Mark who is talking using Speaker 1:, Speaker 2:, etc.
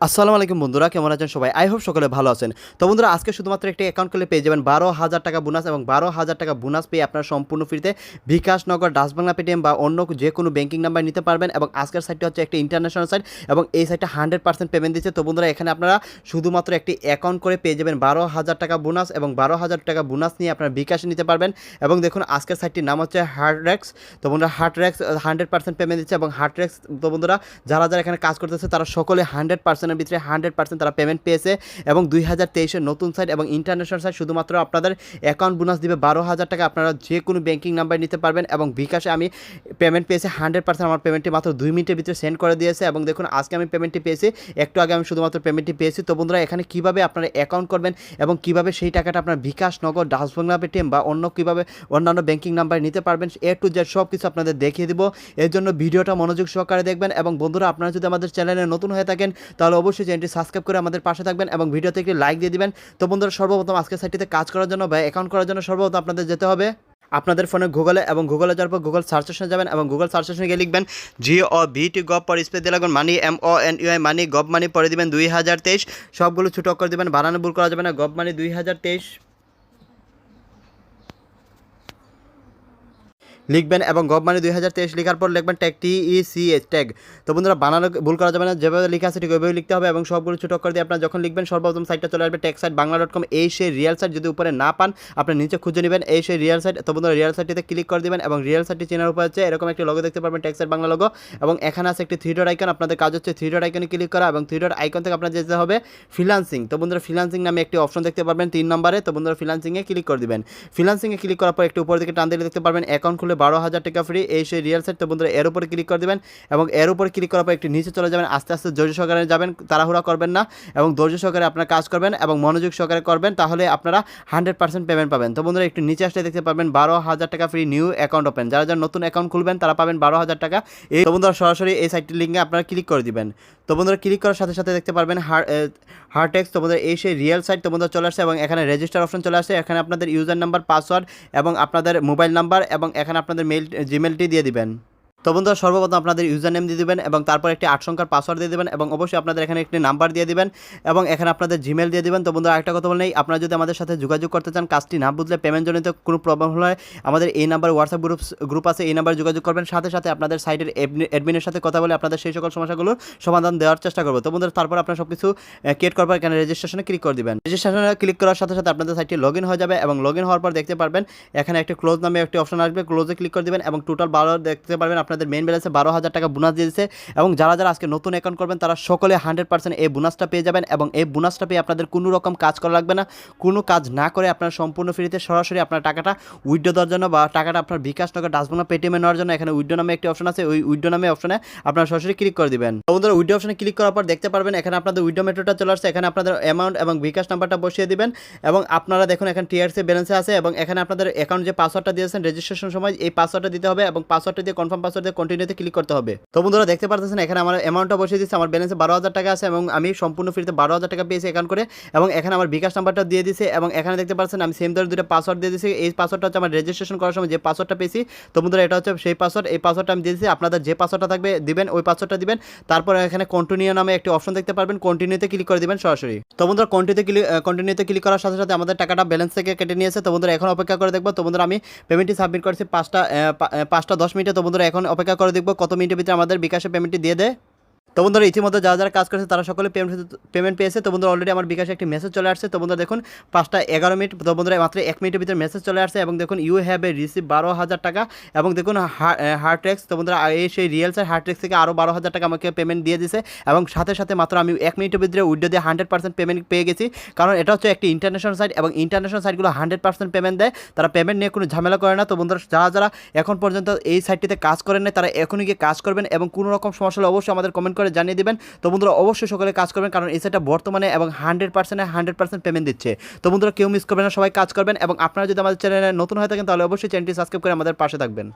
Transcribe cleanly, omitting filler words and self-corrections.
Speaker 1: আসসালামু আলাইকুম বন্ধুরা, কেমন আছেন সবাই? আই হোপ সকলে ভালো আছেন। তো বন্ধুরা, আজকে শুধুমাত্র একটি অ্যাকাউন্ট খুলে পেয়ে যাবেন 12,000 টাকা বোনাস এবং 12,000 টাকা বোনাস পেয়ে আপনারা সম্পূর্ণ ফ্রিতে বিকাশ, নগদ, ডাচ বাংলা, পেটিএম বা অন্য যে কোনো ব্যাংকিং নাম্বার নিতে পারবেন। এবং আজকের সাইটটি হচ্ছে একটি ইন্টারন্যাশনাল সাইট এবং এই সাইটটা 100% পেমেন্ট দিচ্ছে। তো বন্ধুরা, এখানে আপনারা শুধুমাত্র একটি অ্যাকাউন্ট করে পেয়ে যাবেন 12,000 টাকা বোনাস এবং 12,000 টাকা বোনাস নিয়ে আপনারা বিকাশে নিতে পারবেন। এবং দেখুন, আজকের সাইটটির নাম হচ্ছে হার্টরেক্স। তো বন্ধুরা, হার্টরেক্স 100% পেমেন্ট দিচ্ছে এবং হার্টরেক্স, তো বন্ধুরা, যারা যারা এখানে কাজ করতেছে তারা সকলে 100%-এর ভিতরে 100% তারা পেমেন্ট পেয়েছে। এবং 2023-এর নতুন সাইট এবং ইন্টারন্যাশনাল সাইট শুধুমাত্র আপনাদের অ্যাকাউন্ট বোনাস দিবে 12,000 টাকা। আপনারা যে কোনো ব্যাংকিং নাম্বার নিতে পারবেন এবং বিকাশে আমি পেমেন্ট পেয়েছি 100%। আমার পেমেন্টটি মাত্র 2 মিনিটের ভিতরে সেন্ড করে দিয়েছে। এবং দেখুন, আজকে আমি পেমেন্টটি পেয়েছি, একটু আগে আমি শুধুমাত্র পেমেন্টটি পেয়েছি। তো বন্ধুরা, এখানে কীভাবে আপনারা অ্যাকাউন্ট করবেন এবং কীভাবে সেই টাকাটা আপনার বিকাশ, নগদ, ডাচ বাংলা, পেটিএম বা কীভাবে অন্যান্য ব্যাংকিং নাম্বার নিতে পারবেন, এ টু জেড সব কিছু আপনাদের দেখিয়ে দিব। এর জন্য ভিডিওটা মনোযোগ সহকারে দেখবেন। এবং বন্ধুরা, আপনারা যদি আমাদের চ্যানেলে নতুন হয়ে থাকেন তাহলে অবশ্যই চ্যানেলটি সাবস্ক্রাইব করে আমাদের পাশে থাকবেন এবং ভিডিওতে একটি লাইক দিয়ে দিবেন। তো বন্ধুরা, সর্বপ্রথম আজকের সাইটটিতে কাজ করার জন্য বা অ্যাকাউন্ট করার জন্য সর্বপ্রথম আপনাদের যেতে হবে আপনাদের ফোনে গুগলে, এবং গুগলে যাওয়ার পর গুগল সার্চ অপশনে যাবেন এবং গুগল সার্চ অপশনে গিয়ে লিখবেন GOVT গভ, পর স্পেস দিয়ে লাগবেন মানি, MONEY মানি, গভ মানি, পরে দিবেন 2023। সবগুলো ছোটো অক্ষর দিবেন, বানানো ভুল করা যাবে না। গভ মানি 2023 লিখবেন এবং গভ মানি 2023 লেখার পর লিখবেন ট্যাগ, TECH ট্যাগ। তো বন্ধুরা, বানানো ভুল করা যাবে না, যেভাবে লেখা আছে ঠিক ওইভাবে লিখতে হবে এবং সবগুলো ছোটো অক্ষর দিয়ে আপনারা যখন লিখবেন সর্বপ্রথম সাইটটা চলে আসবে techsite.bangla.com। এই সেই রিয়েল সাইট, যদি উপরে না পান আপনি নিচে খুঁজে নেবেন, এই সেই রিয়েল সাইট। তো বন্ধুরা, রিয়েল সাইটটিতে ক্লিক করে দেবেন এবং রিয়েল সাইটটি চেনার উপর হচ্ছে এরকম একটি লোগো দেখতে পারবেন, techsite বাংলা লোগো। এবং এখানে আছে একটি 3 ডট আইকন, আপনাদের কাজ হচ্ছে 3 ডট আইকনে ক্লিক করা এবং 3 ডট আইকন থেকে আপনার যেতে হবে ফ্রিল্যান্সিং। তো বন্ধুরা, ফ্রিল্যান্সিং নামে একটি অপশন দেখতে পারবেন 3 নম্বরে। তো বন্ধুরা, ফ্রিল্যান্সিংয়ে ক্লিক করে দিবেন। ফ্রিল্যান্সিংয়ে ক্লিক করার পর একটু উপর দিকে টান দিলে দেখতে পারবেন অ্যাকাউন্ট খুলে 12,000 টাকা ফ্রি, এই সেই রিয়েল সাইট। তো বন্ধুরা, এর উপরে ক্লিক করে দেবেন এবং এর উপরে ক্লিক করার পর একটু নিচে চলে যাবেন, আস্তে আস্তে ধৈর্য সহকারে যাবেন, তাড়াহুড়া করবেন না এবং ধৈর্য সহকারে আপনার কাজ করবেন এবং মনোযোগ সহকারে করবেন, তাহলে আপনারা 100% পেমেন্ট পাবেন। তো বন্ধুরা, একটু নিচে আসলে দেখতে পাবেন 12,000 টাকা ফ্রি নিউ অ্যাকাউন্ট ওপেন। যারা যারা নতুন অ্যাকাউন্ট খুলবেন তারা পাবেন 12,000 টাকা। এই তো বন্ধুরা, সরাসরি এই সাইটটির লিঙ্কে আপনারা ক্লিক করে দিবেন। তো বন্ধুরা, ক্লিক করার সাথে সাথে দেখতে পারবেন হার্টেক্স। তো বন্ধুরা, এই সেই রিয়েল সাইট। তো বন্ধুরা, চলে আসছে এবং এখানে রেজিস্টার অপশন চলে আসছে। এখানে আপনাদের ইউজার নাম্বার, পাসওয়ার্ড এবং আপনাদের মোবাইল নাম্বার এবং এখানে আপনাদের জিমেলটি দিয়ে দিবেন। তো বন্ধুরা, সর্বপ্রথম আপনাদের ইউজার নেম দিয়ে দেবেন এবং তারপর একটি 8 সংখ্যার পাসওয়ার্ড দিয়ে দেবেন এবং অবশ্যই আপনাদের এখানে একটি নাম্বার দিয়ে দিবেন এবং এখানে আপনাদের জিমেল দিয়ে দিবেন। তো বন্ধুরা, আরেকটা কথা বলে নেই, আপনারা যদি আমাদের সাথে যোগাযোগ করতে চান, কাজটি না বুঝলে, পেমেন্টজনিত কোনো প্রবলেম হলে আমাদের এই নাম্বার হোয়াটসঅ্যাপ গ্রুপ আছে, এই নাম্বারে যোগাযোগ করবেন। সাথে সাথে আপনাদের সাইটের অ্যাডমিনের সাথে কথা বলে আপনাদের সেই সকল সমস্যাগুলোর সমাধান দেওয়ার চেষ্টা করবো। তো বন্ধুরা, তারপর আপনারা সব কিছু ক্রিয়েট করবার এখানে রেজিস্ট্রেশনে ক্লিক করে দিবেন। রেজিস্ট্রেশনে ক্লিক করার সাথে সাথে আপনাদের সাইটটি লগ ইন হয়ে যাবে এবং লগ ইন হওয়ার পর দেখতে পারবেন এখানে একটি ক্লোজ নামে একটি অপশন আসবে, ক্লোজে ক্লিক করে দিবেন এবং টোটাল 12 দেখতে পারবেন আপনাদের মেইন ব্যালেন্সে 12,000 টাকা বোনাস দিয়েছে। এবং যারা যারা আজকে নতুন অ্যাকাউন্ট করবেন তারা সকলে 100% এই বোনাসটা পেয়ে যাবেন এবং এই বোনাসটা পেয়ে আপনাদের কোনো রকম কাজ করা লাগবে না। কোনো কাজ না করে আপনারা সম্পূর্ণ ফ্রিতে সরাসরি আপনার টাকাটা উইথড্র দেওয়ার জন্য বা টাকাটা আপনার বিকাশ, নগদ, ডাচ বাংলা, পেটিএমে নেওয়ার জন্য এখানে উইথড্র নামে একটি অপশন আছে, ওই উইথড্র নামে অপশনে আপনারা সরাসরি ক্লিক করে দিবেন। বন্ধুরা, উইথড্র অপশনে ক্লিক করার পর দেখতে পারবেন এখানে আপনাদের উইথড্র মেথডটা চলে আসছে। এখানে আপনাদের অ্যামাউন্ট এবং বিকাশ নাম্বারটা বসিয়ে দিবেন এবং আপনারা দেখুন এখানে টিআরসি ব্যালেন্সে আছে এবং এখানে আপনাদের অ্যাকাউন্ট যে পাসওয়ার্ডটা দিয়েছেন রেজিস্ট্রেশন সময়, এই পাসওয়ার্ডটা দিতে হবে এবং পাসওয়ার্ডটা দিয়ে কনফার্ম পাসওয়ার্ড দিয়ে কন্টিনিউতে ক্লিক করতে হবে। তো বন্ধুরা, দেখতে পারতেছেন এখানে আমার অ্যামাউন্টটা বসিয়ে দিচ্ছে, আমার ব্যালেন্সে 12,000 টাকা আছে এবং আমি সম্পূর্ণ ফ্রিতে 12,000 টাকা পেয়েছি অ্যাকাউন্ট করে। এবং এখানে আমার বিকাশ নাম্বারটা দিয়ে দিয়েছে এবং এখানে দেখতে পাচ্ছেন আমি সেম ধরে দুটো পাসওয়ার্ড দিয়ে দিয়েছি। এই পাসওয়ার্ডটা হচ্ছে আমার রেজিস্ট্রেশন করার সময় যে পাসওয়ার্ডটা পেয়েছি। তো বন্ধুরা, এটা হচ্ছে সেই পাসওয়ার্ড, এই পাসওয়ার্ডটা আমি দিয়েছি। আপনাদের যে পাসওয়ার্ডটা থাকবে দিবেন, ওই পাসওয়ার্ডটা দিবেন। তারপর এখানে কন্টিনিউ নামে একটি অপশন দেখতে পারবেন, কন্টিনিউতে ক্লিক করে দিবেন সরাসরি। তো বন্ধুরা, কন্টিনিউতে ক্লিক করার সাথে সাথে আমাদের টাকাটা ব্যালেন্স থেকে কেটে নিয়েছে। তো বন্ধুরা, এখন অপেক্ষা করে দেখবো। তো বন্ধুরা, আমি পেমেন্টটি সাবমিট করেছি 5টা 10 মিনিটে। তো বন্ধুরা, এখন অপেক্ষা করে দেখবো কত মিনিটের ভিতরে আমাদের বিকাশে পেমেন্টটি দিয়ে দেয়। তো বন্ধুরা, ইতিমধ্যে যারা যারা কাজ করেছে তারা সকলে পেমেন্ট পেয়েছে। তো বন্ধুরা, অলরেডি আমার বিকাশে একটি মেসেজ চলে আসছে। তো বন্ধুরা, দেখুন 5টা 11 মিনিট। তো বন্ধুরা, মাত্র 1 মিনিটের ভিতরে মেসেজ চলে আসছে এবং দেখুন ইউ হ্যাভ এ রিসিভ 12,000 টাকা এবং দেখুন হার্টরেক্স। তো বন্ধুরা, এই সেই রিয়েল সাইট হার্টরেক্স থেকে আরও 12,000 টাকা আমাকে পেমেন্ট দিয়ে দিছে এবং সাথে সাথে মাত্র আমি 1 মিনিটের ভিতরে উইথড্র দিয়ে 100% পেমেন্ট পেয়ে গেছি। কারণ এটা হচ্ছে একটি ইন্টারন্যাশনাল সাইট এবং ইন্টারন্যাশনাল সাইটগুলো 100% পেমেন্ট দেয়, তারা পেমেন্ট নিয়ে কোনো ঝামেলা করে না। তো বন্ধুরা, যারা যারা এখন পর্যন্ত এই সাইটটিতে কাজ করেন না তারা এখনই গিয়ে কাজ করবেন এবং কোনো রকম সমস্যা হলে অবশ্যই আমাদের কমেন্ট করে জানিয়ে দেবেন। তো বন্ধুরা, অবশ্যই সকলে কাজ করবেন কারণ এই সাইটটা বর্তমানে এবং 100% পেমেন্ট দিচ্ছে। তো বন্ধুরা, কেউ মিস করবেন না, সবাই কাজ করবেন এবং আপনারা যদি আমাদের চ্যানেলে নতুন হয়ে থাকেন তাহলে অবশ্যই চ্যানেলটি সাবস্ক্রাইব করে আমাদের পাশে থাকবেন।